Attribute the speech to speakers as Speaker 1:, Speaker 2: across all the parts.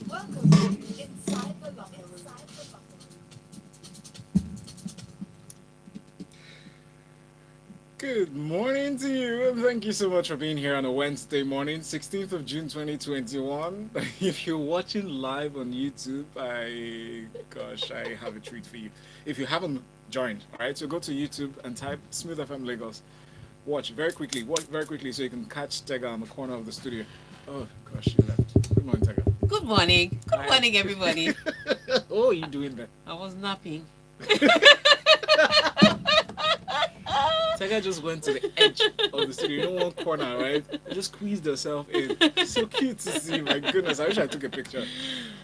Speaker 1: Welcome to Inside the Locker Room.
Speaker 2: Good morning to you, and thank you so much for being here on a Wednesday morning, 16th of June 2021. If you're watching live on YouTube, I have a treat for you. If you haven't joined, all right, so go to YouTube and type Smooth FM Lagos. Watch very quickly so you can catch Tega on the corner of the studio. Oh gosh, you left. Good morning, Tega.
Speaker 3: Good morning. Good
Speaker 2: Hi.
Speaker 3: morning, everybody.
Speaker 2: Oh, you doing that?
Speaker 3: I was napping.
Speaker 2: Tega just went to the edge of the studio, one corner, right? Just squeezed herself in. So cute to see. My goodness, I wish I took a picture.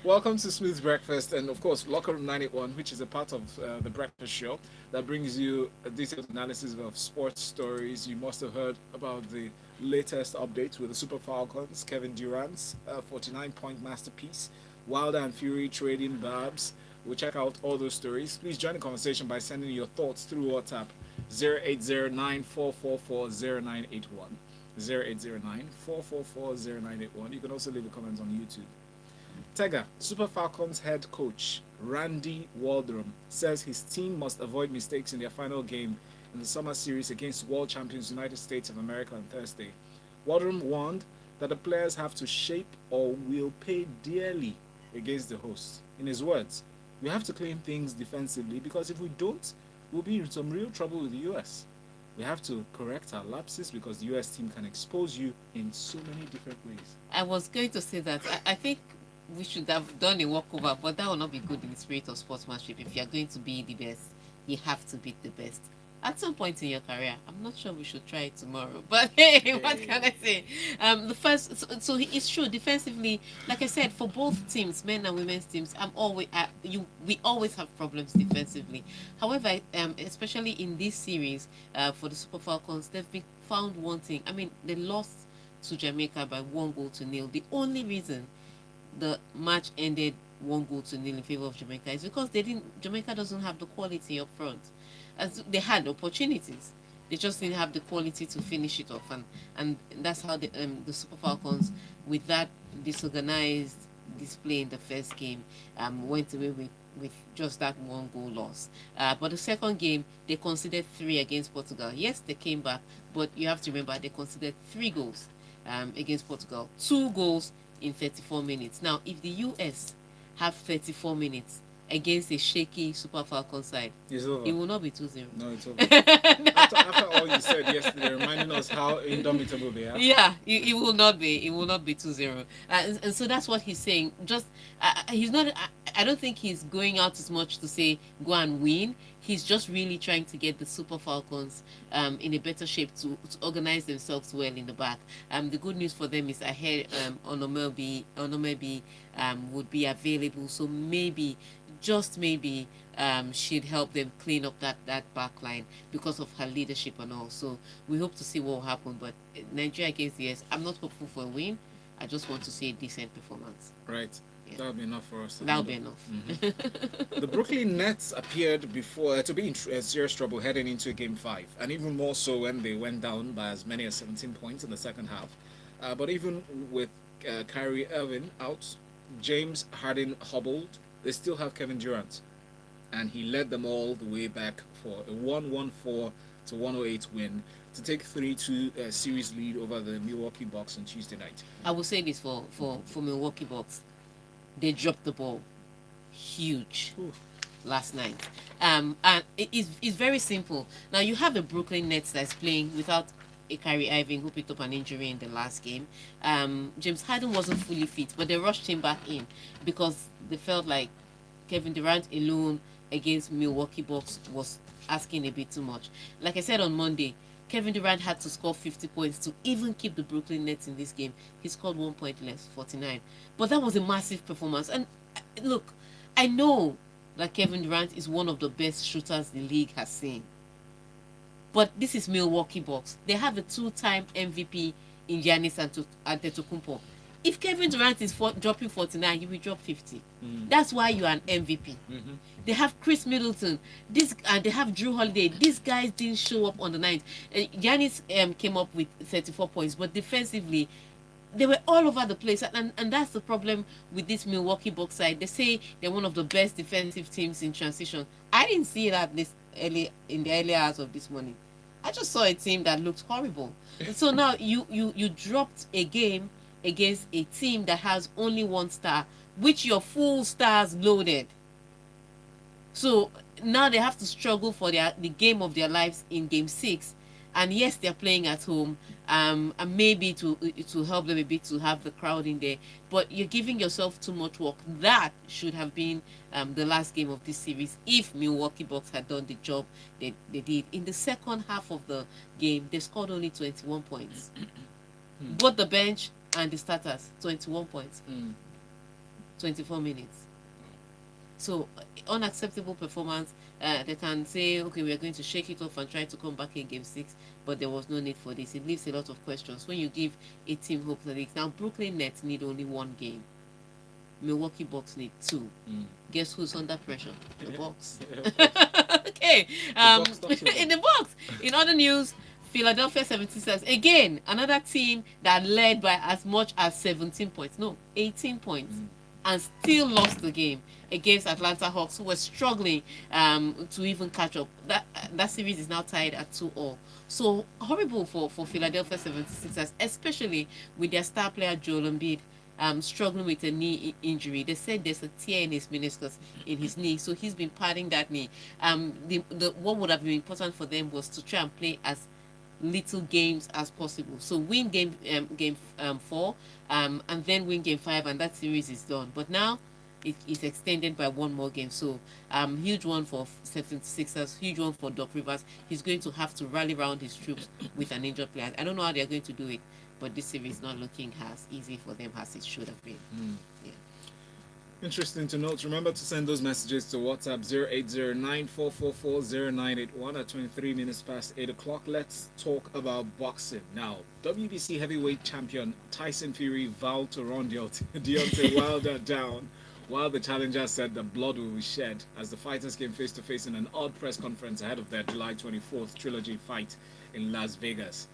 Speaker 2: Welcome to Smooth Breakfast, and of course, Locker Room 981, which is a part of the Breakfast Show that brings you a detailed analysis of sports stories. You must have heard about the latest updates with the Super Falcons, Kevin Durant's 49-point masterpiece, Wilder and Fury trading Barbs. We'll check out all those stories. Please join the conversation by sending your thoughts through WhatsApp 0809444091. 0809444091. You can also leave a comment on YouTube. Tega, Super Falcons head coach Randy Waldrum says his team must avoid mistakes in their final game in the summer series against world champions United States of America on Thursday. Waldrum warned that the players have to shape or will pay dearly against the hosts. In his words, we have to clean things defensively because if we don't, we'll be in some real trouble with the US. We have to correct our lapses because the US team can expose you in so many different ways.
Speaker 3: I was going to say that I think we should have done a walkover, but that will not be good in the spirit of sportsmanship. If you're going to be the best, you have to beat the best. At some point in your career, I'm not sure we should try it tomorrow, but hey, what can I say? The first, so it's true defensively. Like I said, for both teams, men and women's teams, we always have problems defensively. However, especially in this series, for the Super Falcons, they've been found wanting. I mean, they lost to Jamaica by 1 goal to nil. The only reason the match ended 1 goal to nil in favor of Jamaica is because they didn't. Jamaica doesn't have the quality up front. As they had opportunities, they just didn't have the quality to finish it off, and that's how the Super Falcons, with that disorganized display in the first game, went away with just that 1 goal loss. But the second game, they conceded three against Portugal. Yes, they came back, but you have to remember they conceded 3 goals against Portugal, 2 goals in 34 minutes. Now, if the US have 34 minutes against a shaky Super Falcon side,
Speaker 2: It's over.
Speaker 3: it will not be 2-0.
Speaker 2: No, it's over. After all you said yesterday, reminding us how indomitable they are.
Speaker 3: Yeah, it will not be. It will not be 2-0. And so that's what he's saying. Just he's not. I don't think he's going out as much to say go and win. He's just really trying to get the Super Falcons in a better shape to organize themselves well in the back. The good news for them is ahead. Onomebi would be available, so maybe, just maybe, she'd help them clean up that back line because of her leadership and all. So we hope to see what will happen. But Nigeria against the US, I'm not hopeful for a win. I just want to see a decent performance.
Speaker 2: Right.
Speaker 3: Yeah.
Speaker 2: That'll be enough for us.
Speaker 3: That'll be enough.
Speaker 2: The Brooklyn Nets appeared before to be in serious trouble heading into Game 5, and even more so when they went down by as many as 17 points in the second half. But even with Kyrie Irving out, James Harden hobbled, they still have Kevin Durant, and he led them all the way back for a 114 to 108 win to take 3-2 series lead over the Milwaukee Bucks on Tuesday night.
Speaker 3: I will say this for Milwaukee Bucks, they dropped the ball huge
Speaker 2: Oof.
Speaker 3: last night. And it's very simple. Now you have the Brooklyn Nets that's playing without a Kyrie Irving who picked up an injury in the last game. James Harden wasn't fully fit, but they rushed him back in because they felt like Kevin Durant alone against Milwaukee Bucks was asking a bit too much. Like I said on Monday, Kevin Durant had to score 50 points to even keep the Brooklyn Nets in this game. He scored 1 point less, 49. But that was a massive performance. And look, I know that Kevin Durant is one of the best shooters the league has seen. But this is Milwaukee Bucks. They have a 2-time MVP in Giannis Antetokounmpo. If Kevin Durant is dropping 49, you will drop 50.
Speaker 2: Mm.
Speaker 3: That's why you are an MVP.
Speaker 2: Mm-hmm.
Speaker 3: They have Chris Middleton, and they have Drew Holiday. These guys didn't show up on the night. Giannis came up with 34 points, but defensively, they were all over the place, and that's the problem with this Milwaukee Bucks side. They say they're one of the best defensive teams in transition. I didn't see that this early in the early hours of this morning. I just saw a team that looked horrible. And so now you dropped a game against a team that has only one star, which your full stars loaded. So now they have to struggle for the game of their lives in game 6. And yes, they're playing at home, and maybe to help them a bit to have the crowd in there. But you're giving yourself too much work. That should have been the last game of this series if Milwaukee Bucks had done the job they did. In the second half of the game, they scored only 21 points. Both the bench and the starters, 21 points, 24 minutes. So unacceptable performance. They can say, okay, we are going to shake it off and try to come back in game 6, but there was no need for this. It leaves a lot of questions when you give a team hope like this. Now Brooklyn Nets need only 1 game. Milwaukee Bucks need 2. Guess who's under pressure? The Bucks. Okay. In the Bucks. In other news, Philadelphia 76ers, again, another team that led by as much as 17 points. No, 18 points. And still lost the game against Atlanta Hawks, who were struggling to even catch up. That series is now tied at 2-2. So horrible for Philadelphia 76ers, especially with their star player Joel Embiid struggling with a knee injury. They said there's a tear in his meniscus in his knee, so he's been padding that knee. What would have been important for them was to try and play as little games as possible. So win game 4, and then win game 5, and that series is done. But now it is extended by 1 more game. So huge one for 76ers, huge one for Doc Rivers. He's going to have to rally around his troops with an injured player. I don't know how they're going to do it, but this series is not looking as easy for them as it should have been. Yeah.
Speaker 2: Interesting to note. Remember to send those messages to WhatsApp 08094440981 at 23 minutes past 8 o'clock. Let's talk about boxing. Now, WBC heavyweight champion Tyson Fury vowed to run Deontay Wilder down, while the challenger said the blood will be shed as the fighters came face to face in an odd press conference ahead of their July 24th trilogy fight in Las Vegas.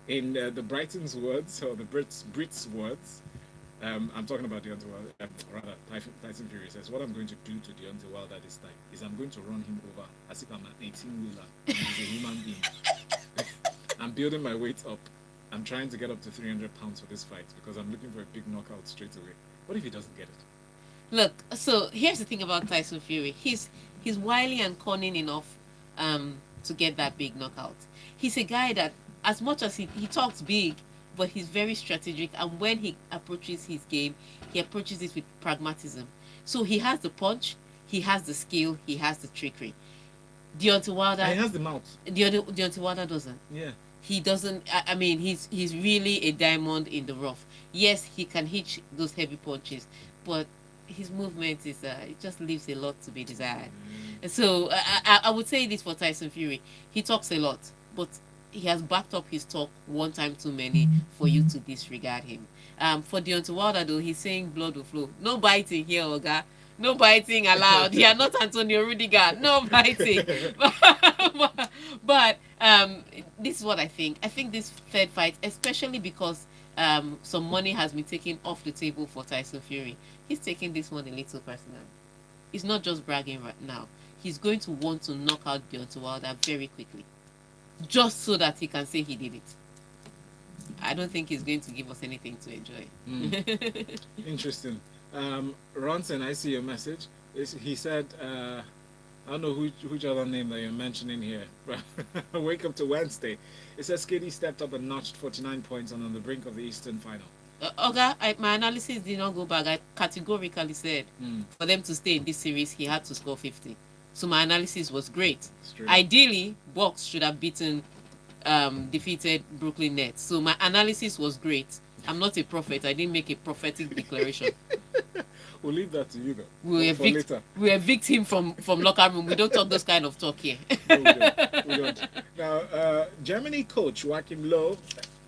Speaker 2: In the Brighton's words, or the Brits' words, I'm talking about Deontay Wilder, Tyson Fury says, what I'm going to do to Deontay Wilder this time is I'm going to run him over as if I'm an 18-wheeler and he's a human being. I'm building my weight up. I'm trying to get up to 300 pounds for this fight because I'm looking for a big knockout straight away. What if he doesn't get it?
Speaker 3: Look, so here's the thing about Tyson Fury. He's wily and cunning enough to get that big knockout. He's a guy that, as much as he talks big, but he's very strategic, and when he approaches his game, he approaches it with pragmatism. So he has the punch, he has the skill, he has the trickery. Deontay Wilder,
Speaker 2: and he has the mouth.
Speaker 3: Deontay Wilder doesn't.
Speaker 2: Yeah.
Speaker 3: He doesn't. I mean, he's really a diamond in the rough. Yes, he can hit those heavy punches, but his movement is it just leaves a lot to be desired. So I would say this for Tyson Fury: he talks a lot, but he has backed up his talk 1 time too many for you to disregard him. For Deontay Wilder, though, he's saying blood will flow. No biting here, Oga. No biting allowed. You are not Antonio Rudiger. No biting. But this is what I think. I think this third fight, especially because some money has been taken off the table for Tyson Fury, he's taking this one a little personal. He's not just bragging right now. He's going to want to knock out Deontay Wilder very quickly, just so that he can say he did it. I don't think he's going to give us anything to enjoy.
Speaker 2: Interesting. Ronson, I see your message. He said, I don't know which other name that you're mentioning here. Wake up to Wednesday. It says Skady stepped up and notched 49 points and on the brink of the Eastern final.
Speaker 3: My analysis did not go back. I categorically said for them to stay in this series, he had to score 50. So my analysis was great. Ideally, Bucks should have defeated Brooklyn Nets. So my analysis was great. I'm not a prophet. I didn't make a prophetic declaration.
Speaker 2: We'll leave that to you, though.
Speaker 3: We evict him from locker room. We don't talk those kind of talk here.
Speaker 2: No, we don't. Now, Germany coach Joachim Löw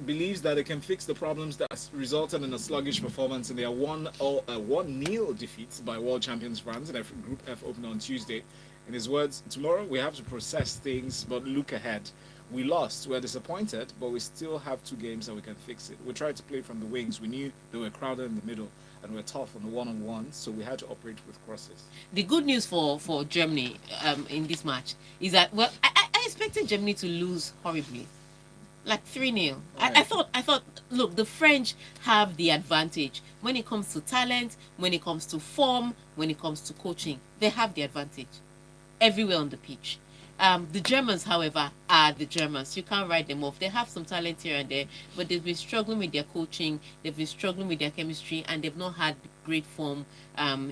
Speaker 2: believes that they can fix the problems that resulted in a sluggish performance in their 1-0 defeat by world champions France in Group F opener on Tuesday. In his words, tomorrow we have to process things but look ahead. We lost, we're disappointed, but we still have 2 games and we can fix it. We tried to play from the wings. We knew they were crowded in the middle and we're tough on the one-on-ones, so we had to operate with crosses.
Speaker 3: The good news for Germany in this match is that, well, I expected Germany to lose horribly, like 3-0.
Speaker 2: Right.
Speaker 3: I thought, look, the French have the advantage when it comes to talent, when it comes to form, when it comes to coaching. They have the advantage everywhere on the pitch. The Germans, however, are the Germans. You can't write them off. They have some talent here and there, but they've been struggling with their coaching. They've been struggling with their chemistry, and they've not had great form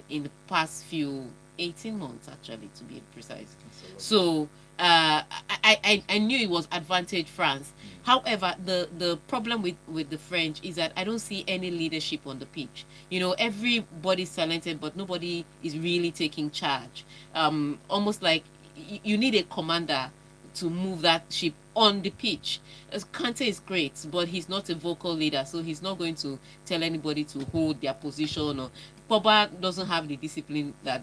Speaker 3: in the past few 18 months, actually, to be precise. So I knew it was advantage France. However, the problem with the French is that I don't see any leadership on the pitch. You know, everybody's talented, but nobody is really taking charge. Almost like you need a commander to move that ship on the pitch. Kante is great, but he's not a vocal leader, so he's not going to tell anybody to hold their position. Or Pogba doesn't have the discipline that,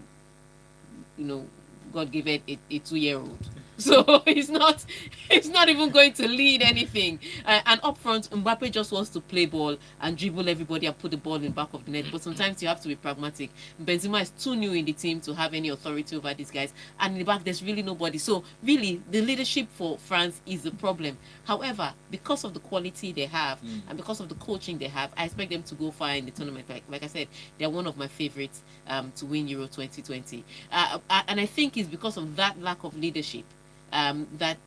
Speaker 3: you know, God gave it a 2-year-old. So he's not even going to lead anything. And up front, Mbappe just wants to play ball and dribble everybody and put the ball in the back of the net. But sometimes you have to be pragmatic. Benzema is too new in the team to have any authority over these guys. And in the back, there's really nobody. So really, the leadership for France is the problem. However, because of the quality they have and because of the coaching they have, I expect them to go far in the tournament. Like I said, they're one of my favorites to win Euro 2020. And I think it's because of that lack of leadership that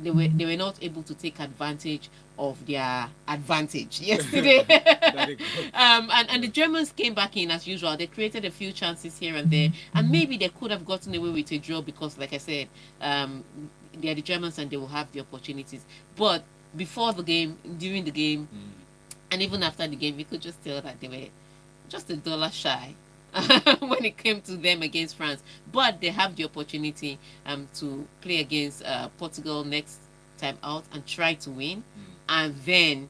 Speaker 3: they were not able to take advantage of their advantage yesterday. And the Germans came back in as usual. They created a few chances here and there, and maybe they could have gotten away with a draw because, like I said, they are the Germans and they will have the opportunities. But before the game, during the game, and even after the game, you could just tell that they were just a dollar shy when it came to them against France. But they have the opportunity to play against Portugal next time out and try to win, and then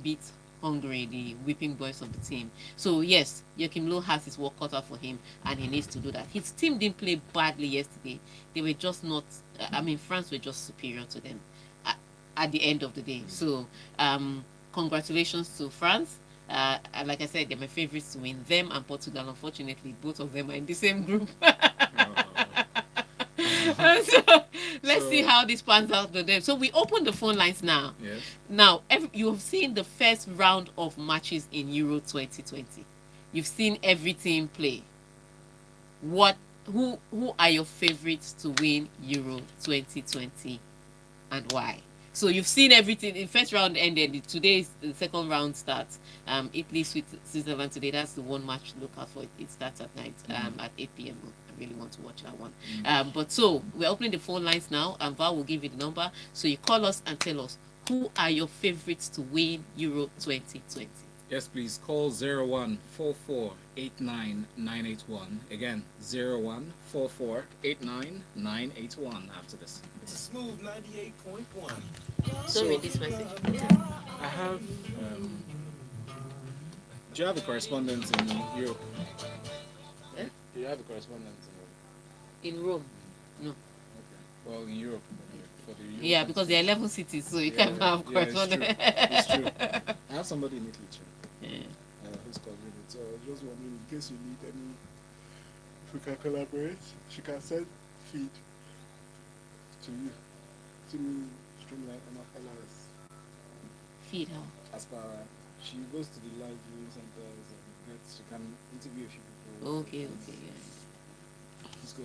Speaker 3: beat Hungary, the whipping boys of the team. So yes, Joachim Low has his work cut out for him, and he needs to do that. His team didn't play badly yesterday. They were just not. France were just superior to them at the end of the day. So congratulations to France. Like I said, they're my favorites to win. Them and Portugal, unfortunately, both of them are in the same group. So let's see how this pans out for them. So we open the phone lines now.
Speaker 2: Yes.
Speaker 3: Now, you have seen the first round of matches in Euro 2020. You've seen every team play. Who are your favorites to win Euro 2020 and why? So you've seen everything. The first round ended. Today the second round starts. Italy, Switzerland today. That's the one match to look out for. It starts at night at 8 p.m. I really want to watch that one. But so we're opening the phone lines now, and Val will give you the number. So you call us and tell us who are your favorites to win Euro 2020.
Speaker 2: Yes, please call 0144 Again, 0144 after this.
Speaker 1: It's a smooth 98.1.
Speaker 3: Don't read this message.
Speaker 2: I have. Do you have a correspondent in Europe?
Speaker 3: Eh?
Speaker 2: Do you have a correspondent in Europe?
Speaker 3: In Rome. No.
Speaker 2: Okay. Well, in Europe. For the Europe
Speaker 3: Yeah, because there are 11 cities, so you can't have correspondent.
Speaker 2: It's true. I have somebody in Italy too.
Speaker 3: Yeah.
Speaker 2: Who's calling it? So I was just wondering, in case you need any, if we can collaborate, she can send feed to you, to me, Streamline and my followers.
Speaker 3: Feed her.
Speaker 2: As far she goes to the live viewing centers and she can interview a few people.
Speaker 3: Okay, yeah.
Speaker 2: Let's go.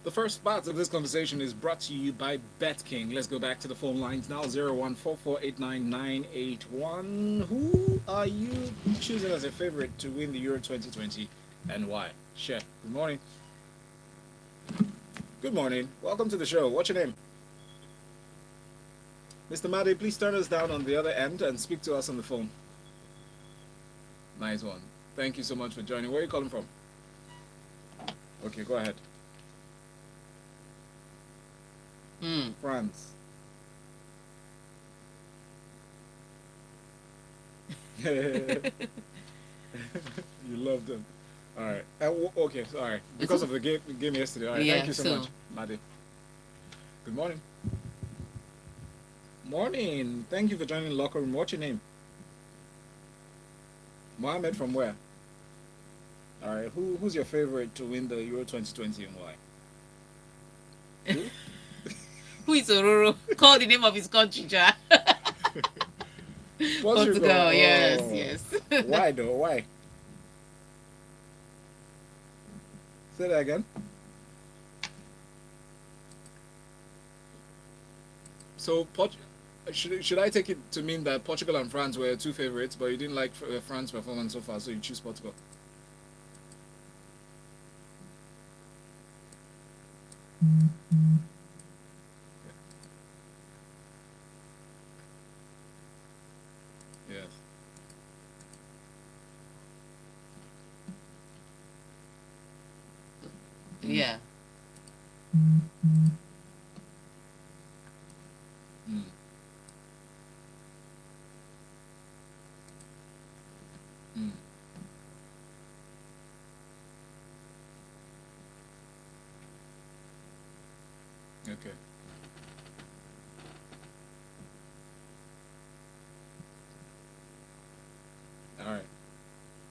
Speaker 2: The first part of this conversation is brought to you by BetKing. Let's go back to the phone lines now. 0144 Who are you choosing as a favorite to win the Euro 2020 and why? Chef, good morning. Good morning. Welcome to the show. What's your name? Mr. Made, please turn us down on the other end and speak to us on the phone. Nice one. Thank you so much for joining. Where are you calling from? Okay, go ahead. France? You love them. All right. Okay. Sorry. Because of the game yesterday. All right.
Speaker 3: Yeah,
Speaker 2: Thank you so
Speaker 3: so
Speaker 2: much, Madi. Good morning. Morning. Thank you for joining the locker room. What's your name? Mohammed from where? All right. Who's your favorite to win the Euro 2020 and why? Who?
Speaker 3: who is Ororo? Call the name of his country, Ja. Portugal, yes,
Speaker 2: Oh.
Speaker 3: yes.
Speaker 2: Why though? Why? Say that again. So, should I take it to mean that Portugal and France were your two favorites, but you didn't like France's performance so far, so you choose Portugal? Yes.
Speaker 3: Yeah.
Speaker 2: Mm. Mm. Okay. All right.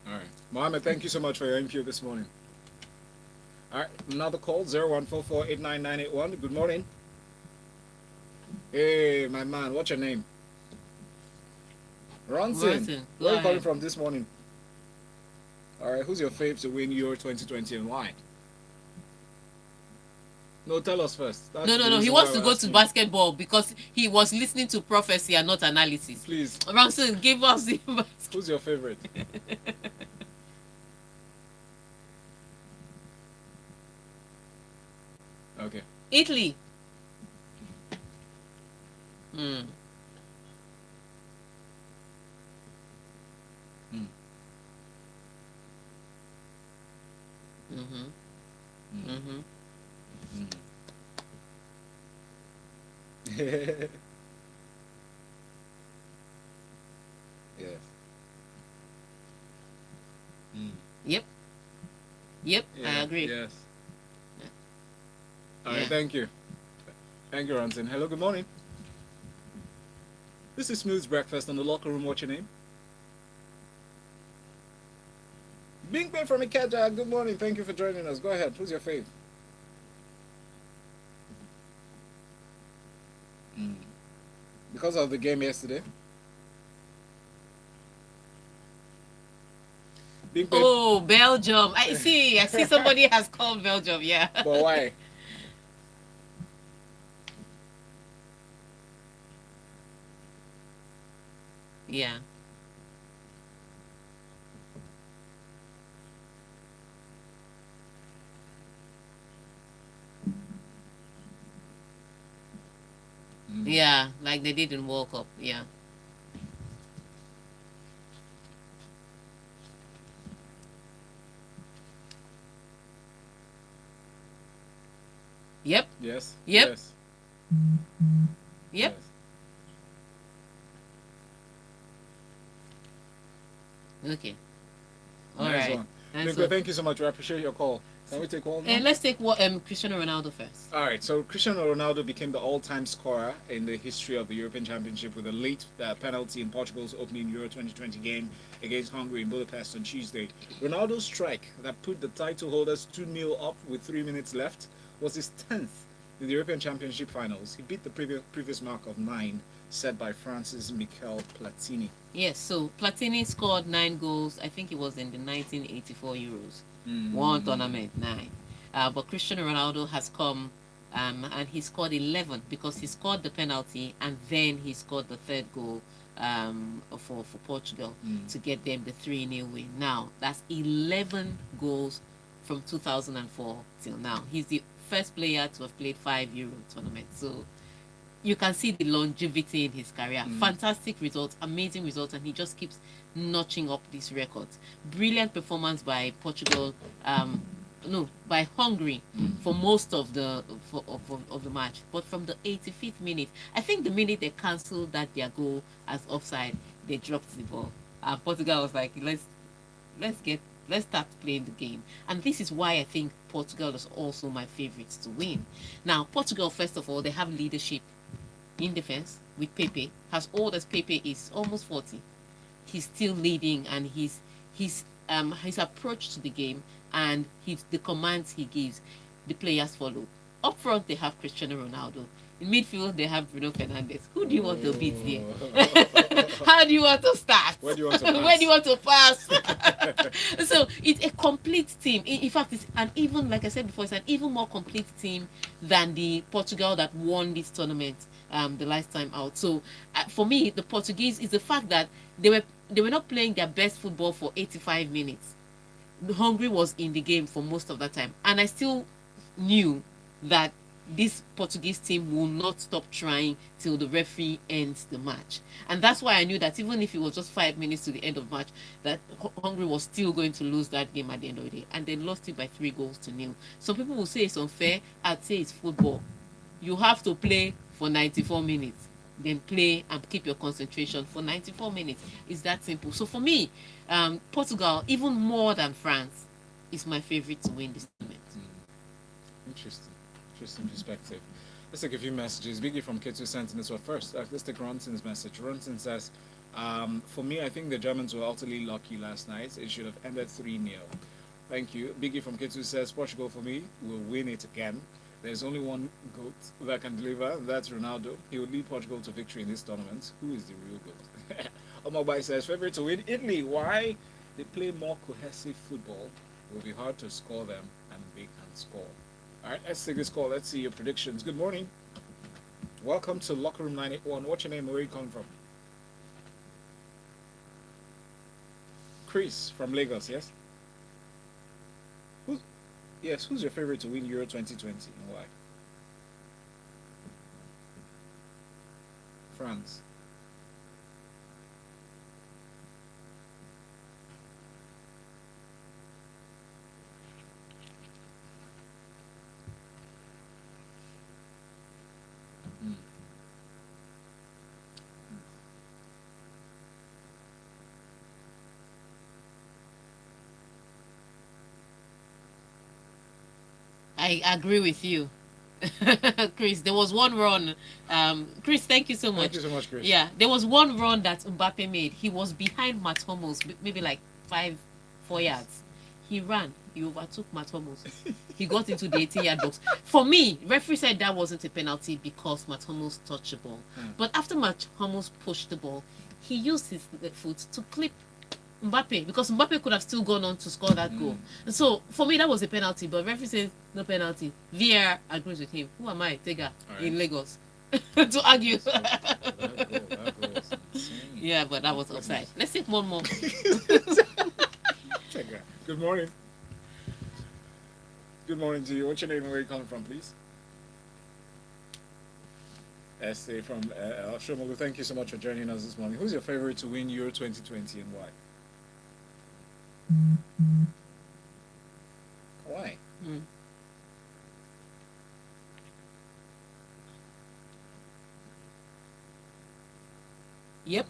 Speaker 2: All right. Mohammed, thank you so much for your input this morning. All right. Another call 0144899981. Good morning. Hey, my man. What's your name? Ronson.
Speaker 3: Ronson, go
Speaker 2: Where are you calling
Speaker 3: ahead.
Speaker 2: from this morning? All right. Who's your fave to win Euro 2020 and why? No, tell us first. That's
Speaker 3: No,
Speaker 2: the
Speaker 3: no, no. He
Speaker 2: reason
Speaker 3: wants
Speaker 2: why
Speaker 3: to
Speaker 2: we're
Speaker 3: go to
Speaker 2: asking you.
Speaker 3: basketball because he was listening to prophecy and not analysis.
Speaker 2: Please.
Speaker 3: Ronson, give us the
Speaker 2: Who's your favorite? Okay.
Speaker 3: Italy. Mm.
Speaker 2: Mm.
Speaker 3: Mm-hmm.
Speaker 2: Mm.
Speaker 3: Mm-hmm.
Speaker 2: Mm. Yes. Mm.
Speaker 3: Yep. Yep. I
Speaker 2: Yeah,
Speaker 3: agree.
Speaker 2: Yes.
Speaker 3: Yeah.
Speaker 2: All right.
Speaker 3: Yeah.
Speaker 2: Thank you. Thank you, Ronson. Hello. Good morning. This is Smooth's Breakfast on the locker room. What's your name? Bing Bing from Ikeja. Good morning. Thank you for joining us. Go ahead. Who's your fave? Mm. Because of the game yesterday. Bing Bing.
Speaker 3: Oh, Belgium. I see. I see somebody has called Belgium. Yeah.
Speaker 2: But why?
Speaker 3: Yeah.
Speaker 2: Mm.
Speaker 3: Yeah. Like they did in World Cup. Yeah. Yep.
Speaker 2: Yes.
Speaker 3: Yep.
Speaker 2: Yes.
Speaker 3: Yep.
Speaker 2: Yes.
Speaker 3: Okay. All
Speaker 2: Nice
Speaker 3: right.
Speaker 2: one.
Speaker 3: And
Speaker 2: Bing
Speaker 3: so,
Speaker 2: Bing, thank you so much. We appreciate your call. Can we take one now?
Speaker 3: let's take what Cristiano Ronaldo first.
Speaker 2: All right, so Cristiano Ronaldo became the all-time scorer in the history of the European Championship with a late penalty in Portugal's opening Euro 2020 game against Hungary in Budapest on Tuesday. Ronaldo's strike that put the title holders 2-0 up with 3 minutes left was his 10th in the European Championship finals. He beat the previous mark of 9 set by France's Michel Platini.
Speaker 3: Yes. So Platini scored 9 goals. I think it was in the 1984 Euros.
Speaker 2: Mm.
Speaker 3: One tournament, 9. But Cristiano Ronaldo has come and he scored 11 because he scored the penalty and then he scored the third goal for Portugal to get them the 3-0 win. Now, that's 11 goals from 2004 till now. He's the first player to have played 5 Euro tournaments. So you can see the longevity in his career. Fantastic results, amazing results, and he just keeps notching up these records. Brilliant performance by Portugal. no, by Hungary
Speaker 2: Mm.
Speaker 3: for most of the of the match. But from the 85th minute, I think the minute they cancelled that their goal as offside, they dropped the ball. And Portugal was like, let's get let's start playing the game. And this is why I think Portugal is also my favorites to win. Now, Portugal, first of all, they have leadership in defense with Pepe. As old as Pepe is, almost 40, he's still leading, and his approach to the game and the commands he gives, the players follow. Up front, they have Cristiano Ronaldo. In midfield, they have Bruno Fernandes. Who do you want to beat there?
Speaker 2: Oh.
Speaker 3: How do you want to start?
Speaker 2: Where do you want to pass?
Speaker 3: Where do you want to pass? So it's a complete team. In fact, it's an even, like I said before, it's an even more complete team than the Portugal that won this tournament the last time out. So for me, the Portuguese is the fact that they were not playing their best football for 85 minutes. Hungary was in the game for most of that time, and I still knew that this Portuguese team will not stop trying till the referee ends the match. And that's why I knew that even if it was just 5 minutes to the end of match, that Hungary was still going to lose that game at the end of the day. And they lost it by 3 goals to nil. Some people will say it's unfair. I'd say it's football. You have to play for 94 minutes. Then play and keep your concentration for 94 minutes. It's that simple. So for me, Portugal, even more than France, is my favorite to win this tournament.
Speaker 2: Interesting. Interesting perspective. Let's take a few messages. Biggie from K2 sent in this one first. Let's take Ronton's message. Ronton says, for me, I think the Germans were utterly lucky last night. It should have ended 3-0. Thank you. Biggie from K2 says, Portugal for me will win it again. There's only one GOAT that can deliver, that's Ronaldo. He will lead Portugal to victory in this tournament. Who is the real GOAT? Omobai says, favorite to win Italy. Why? They play more cohesive football. It will be hard to score them, and they can score. All right, let's take this call. Let's see your predictions. Good morning. Welcome to Locker Room 981. What's your name? Where are you coming from? Chris from Lagos, yes? Who's your favorite to win Euro 2020 and why? France. Hmm.
Speaker 3: I agree with you. Chris, there was one run. Chris, thank you so much.
Speaker 2: Thank you so much, Chris.
Speaker 3: Yeah, there was one run that Mbappe made. He was behind Matt Hummels, maybe like 4 yards. He ran. He overtook Matt Hummels. He got into the 18-yard box. For me, referee said that wasn't a penalty because Matt Hummels touched the ball. But after Matt Hummels pushed the ball, he used his foot to clip Mbappe, because Mbappe could have still gone on to score that goal. So for me, that was a penalty, but referee says no penalty. VR agrees with him. Who am I, Tega, in Lagos, to argue?
Speaker 2: That goal was insane.
Speaker 3: Yeah, but that was offside. Let's take one more.
Speaker 2: Good morning. Good morning to you. What's your name and where you coming from, please? Estee from Shomolu. Thank you so much for joining us this morning. Who's your favorite to win Euro 2020 and why? Why?
Speaker 3: Yep.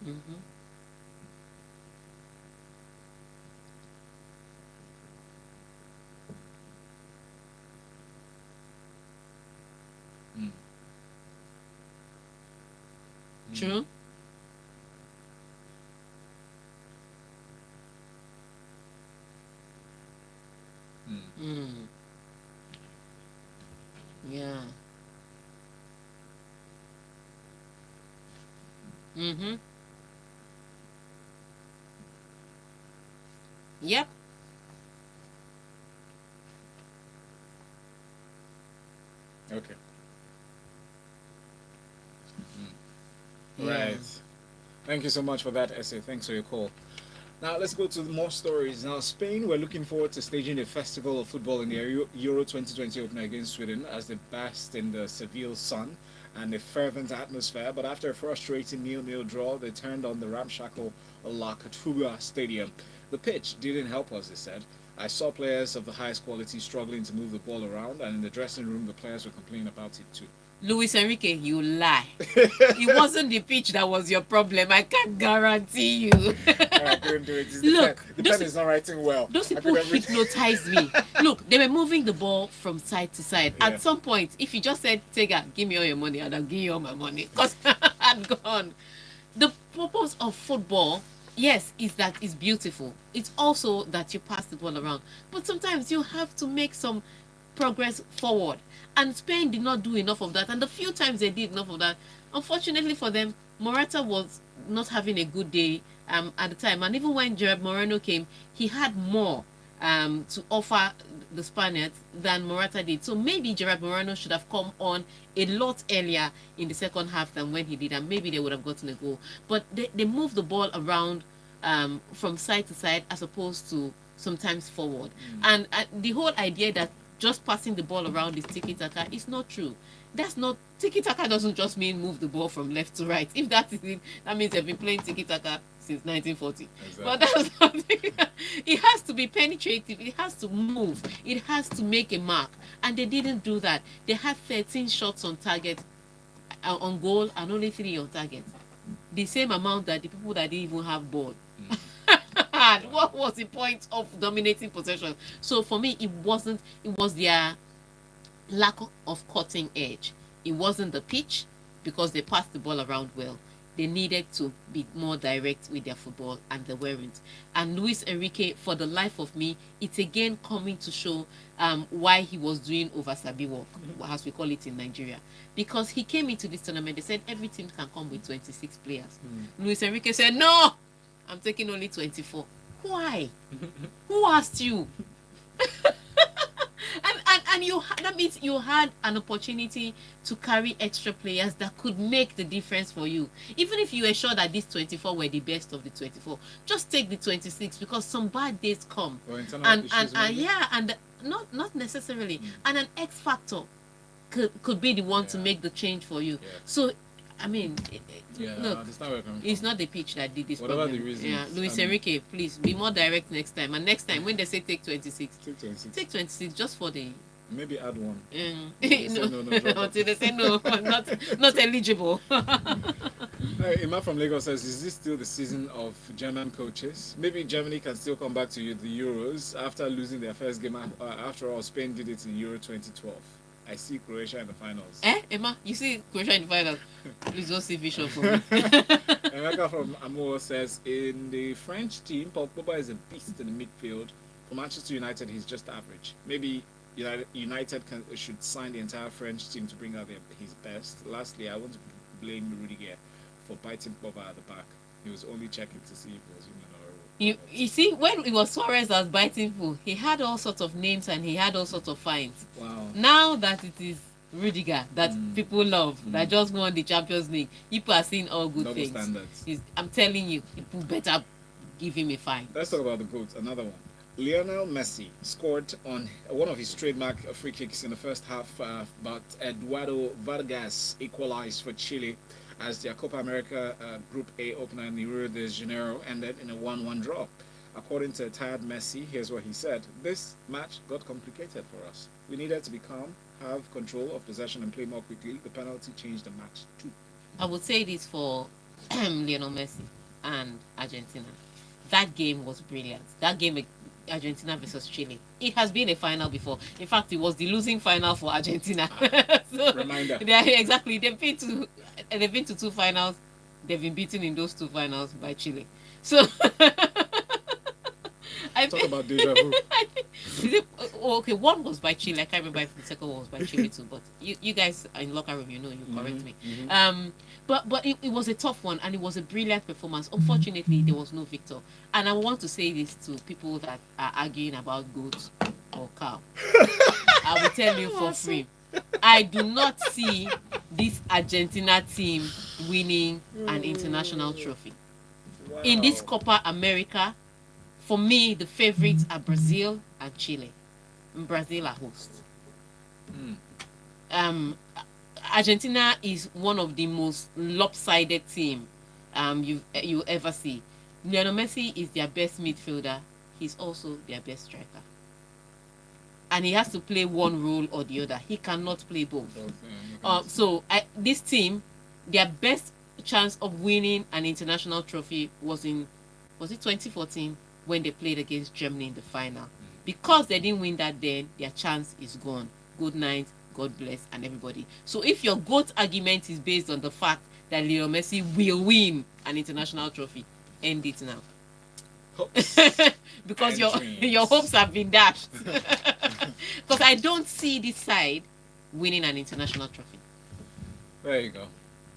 Speaker 3: Mm-hmm.
Speaker 2: Mm.
Speaker 3: True. Mm. Yeah. Mm-hmm. Yep.
Speaker 2: Okay.
Speaker 3: Yeah.
Speaker 2: Right. Thank you so much for that essay. Thanks for your call. Now let's go to more stories. Now Spain were looking forward to staging a festival of football in their Euro 2020 opener against Sweden as they basked in the Seville sun and a fervent atmosphere. But after a frustrating nil-nil draw, they turned on the ramshackle La Catuga Stadium. The pitch didn't help us, they said. I saw players of the highest quality struggling to move the ball around, and in the dressing room, the players were complaining about it too.
Speaker 3: Luis Enrique, you lie. It wasn't the pitch that was your problem. I can guarantee you.
Speaker 2: I couldn't do it.
Speaker 3: Look,
Speaker 2: The pen is not writing well.
Speaker 3: those
Speaker 2: I
Speaker 3: people
Speaker 2: couldn't read-
Speaker 3: hypnotized me. Look, they were moving the ball from side to side.
Speaker 2: Yeah.
Speaker 3: At some point, if you just said, Tega, give me all your money, I'd have given you all my money. Because I'd gone. The purpose of football, yes, is that it's beautiful. It's also that you pass the ball around. But sometimes you have to make some progress forward. And Spain did not do enough of that. And the few times they did enough of that, unfortunately for them, Morata was not having a good day at the time. And even when Gerard Moreno came, he had more to offer the Spaniards than Morata did. So maybe Gerard Moreno should have come on a lot earlier in the second half than when he did. And maybe they would have gotten a goal. But they moved the ball around from side to side as opposed to sometimes forward. And the whole idea that just passing the ball around is tiki-taka is not true. That's not, tiki-taka doesn't just mean move the ball from left to right. If that is it, that means they've been playing tiki-taka since 1940.
Speaker 2: Exactly.
Speaker 3: But that's not it has to be penetrative, it has to move, it has to make a mark. And they didn't do that. They had 13 shots on target, on goal, and only 3 on target. The same amount that the people that didn't even have ball. What was the point of dominating possession? So for me, it was their lack of cutting edge. It wasn't the pitch, because they passed the ball around well. They needed to be more direct with their football, and they weren't. And Luis Enrique, for the life of me, it's again coming to show why he was doing over Sabi work, as we call it in Nigeria. Because he came into this tournament, they said every team can come with 26 players. Luis Enrique said, no, I'm taking only 24. Why? Who asked you? and that means you had an opportunity to carry extra players that could make the difference for you. Even if you were sure that these 24 were the best of the 24, just take the 26, because some bad days come. And yeah, and not necessarily. And an X factor could be the one to make the change for you. So I mean, look, it's not the pitch that did this.
Speaker 2: Whatever
Speaker 3: problem.
Speaker 2: the reason.
Speaker 3: Yeah, Luis Enrique, please be more direct next time. And next time, when they say take 26, take 26 just for the.
Speaker 2: Maybe add one.
Speaker 3: No,
Speaker 2: drop
Speaker 3: until they say no, not eligible.
Speaker 2: Emma from Lagos says, is this still the season of German coaches? Maybe Germany can still come back to the Euros after losing their first game. After all, Spain did it in Euro 2012. I see Croatia in the finals.
Speaker 3: Emma, you see Croatia in the finals? Please don't see vision for me.
Speaker 2: Emeka from Amour says, in the French team, Paul Pogba is a beast in the midfield. For Manchester United, he's just average. Maybe United should sign the entire French team to bring out his best. Lastly, I want to blame Rudiger for biting Pogba at the back. He was only checking to see if he was human or.
Speaker 3: You see, when it was Suarez that was biting people, he had all sorts of names and he had all sorts of fines.
Speaker 2: Wow.
Speaker 3: Now that it is Rudiger that people love, that just won the Champions League, people are seeing all good
Speaker 2: Double
Speaker 3: things.
Speaker 2: standards.
Speaker 3: I'm telling you, people better give him a fine.
Speaker 2: Let's talk about the GOAT. Another one. Lionel Messi scored on one of his trademark free kicks in the first half, but Eduardo Vargas equalized for Chile as their Copa America Group A opener in Rio de Janeiro ended in a 1-1 draw. According to a tired Messi, here's what he said: this match got complicated for us. We needed to be calm, have control of possession and play more quickly. The penalty changed the match too.
Speaker 3: I would say this for Lionel Messi and Argentina. That game was brilliant. That game, Argentina versus Chile. It has been a final before. In fact, it was the losing final for Argentina. So,
Speaker 2: Reminder.
Speaker 3: Exactly. They've been to 2 finals. They've been beaten in those 2 finals by Chile. So
Speaker 2: Talk about deja vu.
Speaker 3: Okay, one was by Chile. I can't remember if the second one was by Chile too. But you guys are in locker room, you correct me. But it was a tough one, and it was a brilliant performance. Unfortunately, there was no victor. And I want to say this to people that are arguing about goat or cow. I will tell you for free. I do not see this Argentina team winning an international trophy.
Speaker 2: Wow.
Speaker 3: In this Copa America, For me, the favorites are Brazil and Chile. Brazil are hosts.
Speaker 2: Mm.
Speaker 3: Um, Argentina is one of the most lopsided team you ever see. Lionel Messi is their best midfielder. He's also their best striker, and he has to play one role or the other. He cannot play both.
Speaker 2: Both, you can
Speaker 3: This team, their best chance of winning an international trophy was it 2014 when they played against Germany in the final. Because they didn't win that then, their chance is gone. Good night, God bless, and everybody. So if your GOAT argument is based on the fact that Lionel Messi will win an international trophy, end it now.
Speaker 2: hopes
Speaker 3: Because
Speaker 2: and
Speaker 3: your
Speaker 2: dreams.
Speaker 3: your hopes have been dashed. Because I don't see this side winning an international trophy.
Speaker 2: There you go.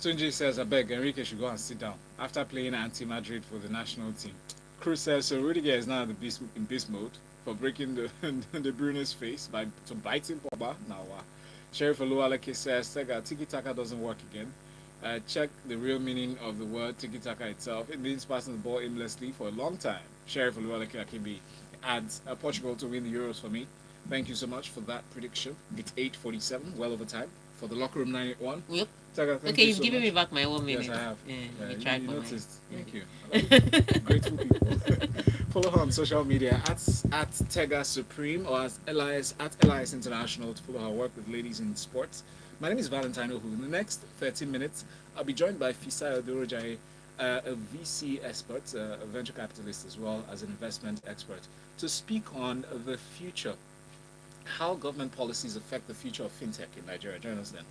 Speaker 2: Tunji says, I beg Enrique should go and sit down after playing anti-Madrid for the national team. Cruz says, so Rudiger is now in beast mode for breaking the the Bruno's face by biting Pogba. Now, Sheriff Oluwaleke says, Sega, tiki-taka doesn't work again. Check the real meaning of the word tiki-taka itself. It means passing the ball aimlessly for a long time. Sheriff Oluwaleke Akinbi adds Portugal to win the Euros for me. Thank you so much for that prediction. It's 8:47, well over time for the locker room 981.
Speaker 3: Yep.
Speaker 2: Taga, thank
Speaker 3: Okay,
Speaker 2: you
Speaker 3: you've
Speaker 2: so
Speaker 3: given
Speaker 2: much.
Speaker 3: me back my 1 minute.
Speaker 2: Yes, I have.
Speaker 3: Yeah,
Speaker 2: Yeah,
Speaker 3: you
Speaker 2: you,
Speaker 3: tried
Speaker 2: you
Speaker 3: for
Speaker 2: noticed.
Speaker 3: mine.
Speaker 2: Thank you. I like it. Grateful people. Follow her on social media at Tega Supreme or at Elias International to follow her work with ladies in sports. My name is Valentine Ohu. In the next 13 minutes, I'll be joined by Fisayo Dorojaye, a VC expert, a venture capitalist as well as an investment expert, to speak on the future, how government policies affect the future of fintech in Nigeria. Join us then.